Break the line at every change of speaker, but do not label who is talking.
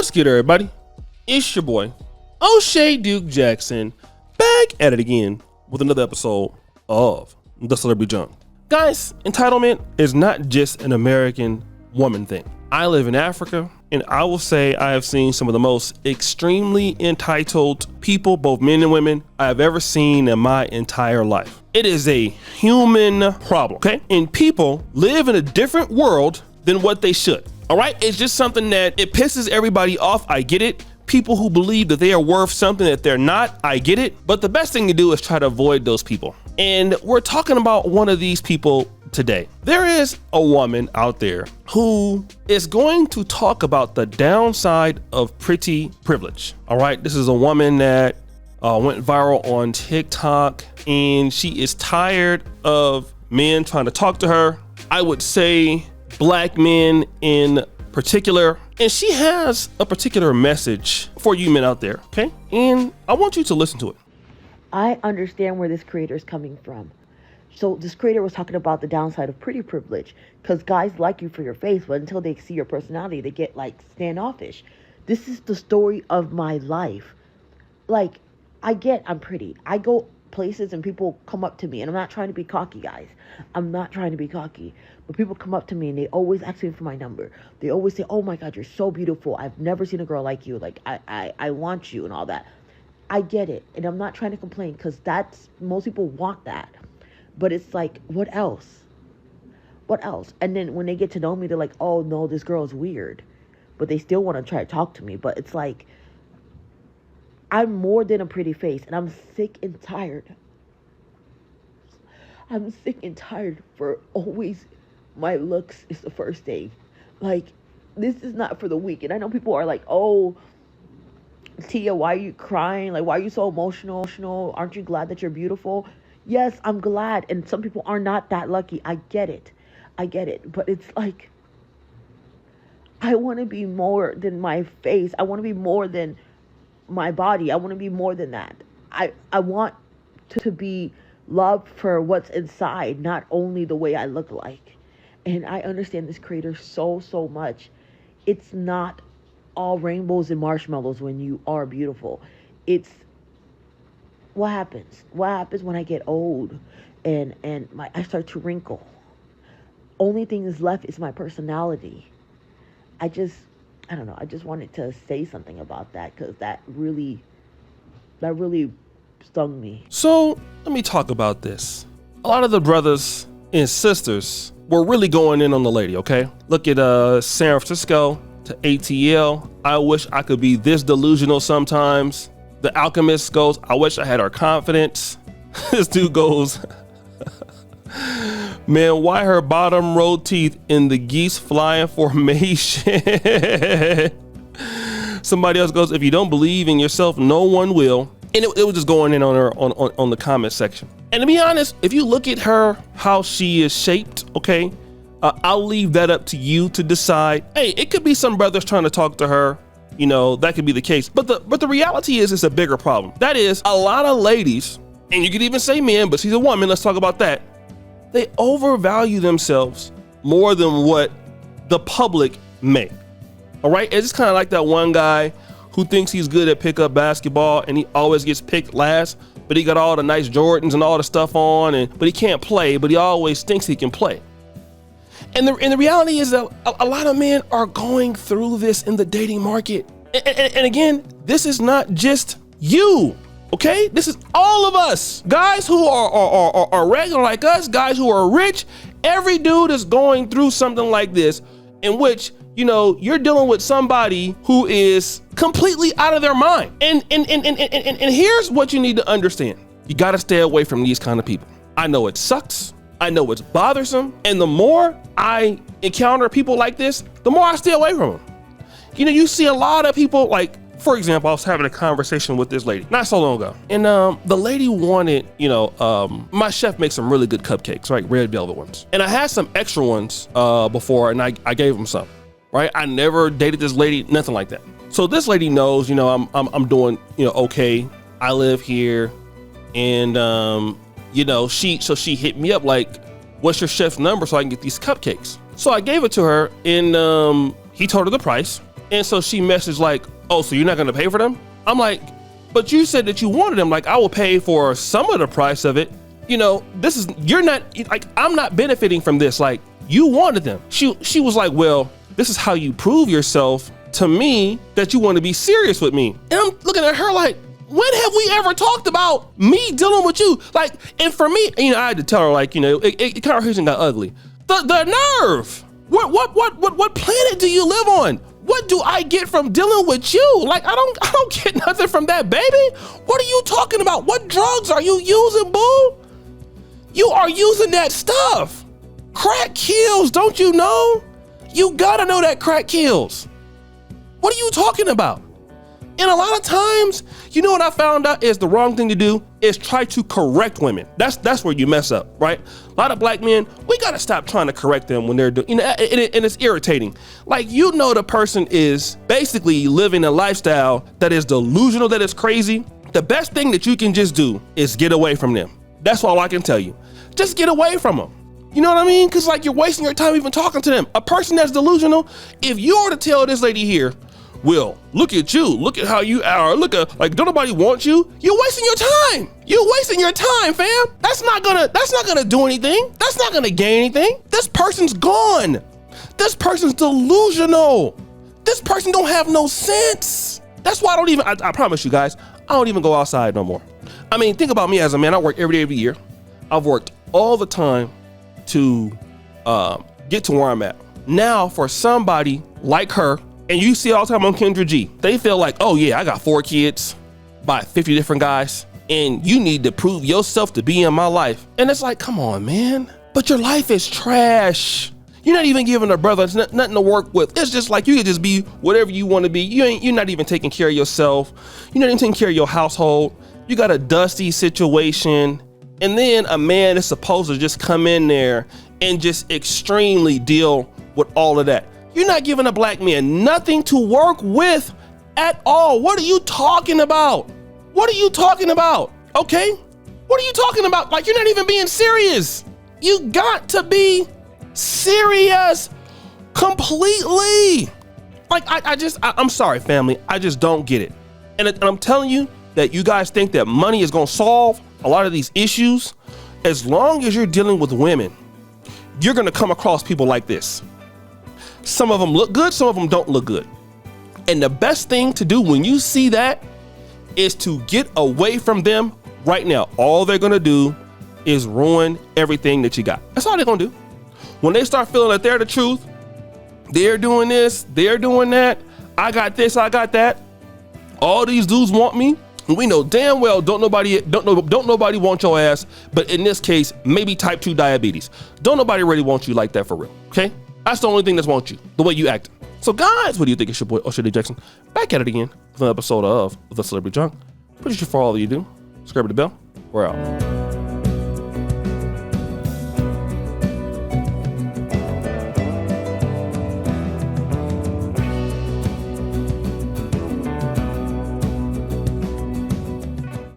What's good, everybody? It's your boy, O'Shea Duke Jackson, back at it again with another episode of The Celebrity Junk. Guys, entitlement is not just an American woman thing. I live in Africa, and I will say I have seen some of the most extremely entitled people, both men and women, I have ever seen in my entire life. It is a human problem, okay? And people live in a different world than what they should. All right, it's just something that it pisses everybody off. I get it. People who believe that they are worth something that they're not, I get it. But the best thing to do is try to avoid those people. And we're talking about one of these people today. There is a woman out there who is going to talk about the downside of pretty privilege. All right, this is a woman that went viral on TikTok, and she is tired of men trying to talk to her. I would say Black men in particular, and she has a particular message for you men out there, okay? And I want you to listen to it.
I understand where this creator is coming from. So this creator was talking about the downside of pretty privilege, because guys like you for your face, but until they see your personality, they get like standoffish. This is the story of my life. Like, I'm pretty. I go places and people come up to me, and I'm not trying to be cocky, guys. I'm not trying to be cocky. But people come up to me and they always ask me for my number. They always say, "Oh my God, you're so beautiful. I've never seen a girl like you. Like, I want you," and all that. I get it. And I'm not trying to complain, because most people want that. But it's like, what else? What else? And then when they get to know me, they're like, "Oh no, this girl is weird." But they still want to try to talk to me. But it's like, I'm more than a pretty face, and I'm sick and tired. I'm sick and tired for always my looks is the first thing. Like, this is not for the weak. And I know people are like, "Oh, Tia, why are you crying? Like, why are you so emotional? Aren't you glad that you're beautiful?" Yes, I'm glad. And some people are not that lucky. I get it. But it's like, I want to be more than my face. I want to be more than my body. I want to be more than that. I want to be loved for what's inside, not only the way I look like. And I understand this creator so much. It's not all rainbows and marshmallows when you are beautiful. It's what happens when I get old and I start to wrinkle. Only thing that's left is my personality. I don't know. I just wanted to say something about that, because that really stung me.
So let me talk about this. A lot of the brothers and sisters were really going in on the lady, okay? Look at San Francisco to ATL. I wish I could be this delusional sometimes. The Alchemist goes, "I wish I had her confidence." This dude goes, "Man, why her bottom row teeth in the geese flying formation?" Somebody else goes, "If you don't believe in yourself, no one will." And it was just going in on her on the comment section. And to be honest, if you look at her, how she is shaped, okay, I'll leave that up to you to decide. Hey, it could be some brothers trying to talk to her. You know, that could be the case. But the reality is, it's a bigger problem. That is, a lot of ladies, and you could even say men, but she's a woman, let's talk about that. They overvalue themselves more than what the public may. All right? It's just kind of like that one guy who thinks he's good at pickup basketball, and he always gets picked last, but he got all the nice Jordans and all the stuff on, but he can't play, but he always thinks he can play. And the reality is that a lot of men are going through this in the dating market. And again, this is not just you, okay? This is all of us. Guys who are regular like us, guys who are rich, every dude is going through something like this, in which, you know, you're dealing with somebody who is completely out of their mind. And here's what you need to understand. You got to stay away from these kind of people. I know it sucks. I know it's bothersome. And the more I encounter people like this, the more I stay away from them. You know, you see a lot of people, like, for example, I was having a conversation with this lady not so long ago. And the lady wanted, my chef makes some really good cupcakes, right? Red velvet ones. And I had some extra ones before, and I gave them some. Right? I never dated this lady, nothing like that. So this lady knows, I'm doing, okay. I live here, and she hit me up like, "What's your chef's number so I can get these cupcakes?" So I gave it to her, and he told her the price. And so she messaged like, oh, so you're not gonna pay for them? I'm like, but you said that you wanted them. Like, I will pay for some of the price of it. You know, you're not, like, I'm not benefiting from this. Like, you wanted them. She was like, well, this is how you prove yourself to me that you want to be serious with me. And I'm looking at her like, when have we ever talked about me dealing with you? Like, and for me, you know, I had to tell her, like, you know, conversation got ugly. The nerve. What planet do you live on? What do I get from dealing with you? Like, I don't get nothing from that, baby. What are you talking about? What drugs are you using, boo? You are using that stuff. Crack kills, don't you know? You gotta know that crack kills. What are you talking about? And a lot of times, you know what I found out is the wrong thing to do is try to correct women. That's where you mess up, right? A lot of black men, we gotta stop trying to correct them when they're doing, you know, and it's irritating. Like, you know, the person is basically living a lifestyle that is delusional, that is crazy. The best thing that you can just do is get away from them. That's all I can tell you. Just get away from them. You know what I mean? Because, like, you're wasting your time even talking to them. A person that's delusional, if you were to tell this lady here, Will, look at you, look at how you are, look at, like, don't nobody want you? You're wasting your time. You're wasting your time, fam. That's not gonna do anything. That's not gonna gain anything. This person's gone. This person's delusional. This person don't have no sense. That's why I promise you guys, I don't even go outside no more. I mean, think about me as a man. I work every day of the year. I've worked all the time to get to where I'm at. Now, for somebody like her, and you see all the time on Kendra G, they feel like, oh yeah, I got 4 kids by 50 different guys, and you need to prove yourself to be in my life. And it's like, come on, man. But your life is trash. You're not even giving a brother nothing to work with. It's just like you could just be whatever you want to be. You're not even taking care of yourself. You're not even taking care of your household. You got a dusty situation. And then a man is supposed to just come in there and just extremely deal with all of that. You're not giving a black man nothing to work with at all. What are you talking about? What are you talking about? Okay? What are you talking about? Like, you're not even being serious. You got to be serious completely. Like, I'm sorry, family. I just don't get it. And I'm telling you that you guys think that money is going to solve a lot of these issues. As long as you're dealing with women, you're going to come across people like this. Some of them look good, some of them don't look good. And the best thing to do when you see that is to get away from them right now. All they're gonna do is ruin everything that you got. That's all they're gonna do. When they start feeling that they're the truth, they're doing this, they're doing that, I got this, I got that, all these dudes want me, and we know damn well don't nobody want your ass, but in this case, maybe type 2 diabetes. Don't nobody really want you like that for real, okay? That's the only thing that's want you, the way you act. So guys, what do you think? It's your boy, O'Shea Jackson, back at it again with an episode of The Celebrity Junk. Pretty sure for all of you do, subscribe to the bell. We're out.